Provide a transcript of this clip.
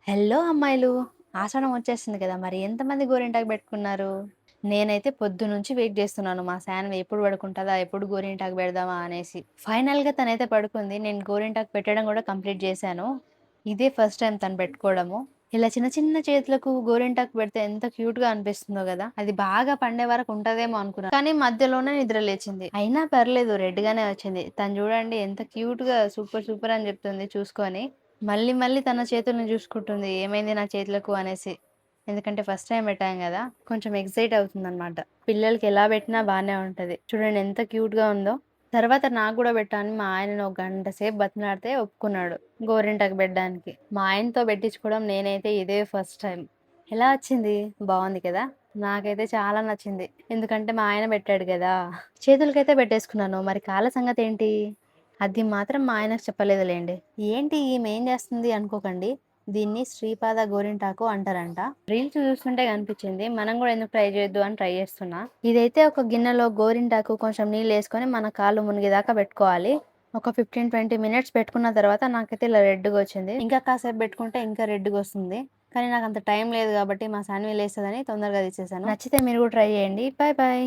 Hello అమ్మాయిలు! ఆషాఢం వచ్చేస్తుంది కదా! మరి ఎంతమంది గోరింటాకు పెట్టుకున్నారు? నేనైతే పొద్దునుంచి వెయిట్ చేస్తున్నాను. మా సాన్వి ఎప్పుడు పడుకుంటదా? ఎప్పుడు గోరింటాకు పెడదామా అనేసి. ఫైనల్‌గా తనైతే పడుకుంది. నేను గోరింటాకు పెట్టడం కూడా కంప్లీట్ చేశాను. ఇదే ఫస్ట్ టైమ్ తను పెట్టుకోవడము. ఇలా చిన్న చిన్న చేతులకు గోరింటాకు పెడితే ఎంత క్యూట్‌గా అనిపిస్తుందో గదా! అది బాగా పండే వరకు ఉంటదేమో అనుకున్నాను. కానీ మధ్యలోనే నిద్ర లేచింది. అయినా పర్లేదు రెడ్‌గానే వచ్చింది. తను చూడండి ఎంత క్యూట్‌గా సూపర్ సూపర్ అని చెప్తుంది చూసుకొని. మళ్ళీ మళ్ళీ తన చేతుల్ని జూసుకుంటుంది. ఏమైంది నా చేతులకు అనేసి. ఎందుకంటే ఫస్ట్ టైమ్ పెట్టాం గదా! కొంచెం ఎక్సైట్ అవుతుందనమాట. పిల్లలకి ఎలా పెట్టినా బానే ఉంటది. చూడండి ఎంత క్యూట్‌గా ఉందో. తర్వాత నాకు గూడా పెట్టు అని మా ఆయనని ఒక గంట సేపు బతిమిలాడితే ఒప్పుకున్నాడు. గోరింటాకు పెట్టడానికి. మా ఆయనతో పెట్టించుకోవడం నేనైతే ఇదే ఫస్ట్ టైమ్. ఎలా వచ్చింది? బావుంది కదా! నాకైతే చాలా నచ్చింది. ఎందుకంటే మా ఆయన పెట్టాడు గదా! చేతులకైతే పెట్టేసుకున్నాను. మరి కాళ్ళ సంగతేంటి? అది మాత్రం మా ఆయనకు చెప్పలేదులెండి. ఏంటి ఈమె ఏం చేస్తుంది అనుకోకండి. దీన్ని శ్రీపాద గోరింటాకు అంటారంట. రీల్స్ చూస్తుంటే కనిపించింది. మనం గూడా ఎందుకు ట్రై చేయొద్దు అని ట్రై చేస్తున్నా. ఇదైతే ఒక గిన్నెలో గోరింటాకు కొంచెం నీళ్ళేసుకొని మన కాళ్ళు మునిగేదాకా పెట్టుకోవాలి. ఒక 15, 20 మినిట్స్ పెట్టుకున్న తర్వాత నాకైతే ఇలా రెడ్‌గా వచ్చింది. ఇంకా కాసేపు పెట్టుకుంటే ఇంకా రెడ్‌గా వస్తుంది. కానీ నాకంత టైం లేదు కాబట్టి మా సాన్వి లేస్తదని తొందరగా తీసేసాను. నచ్చితే మీరు కూడా ట్రై చేయండి. Bye bye.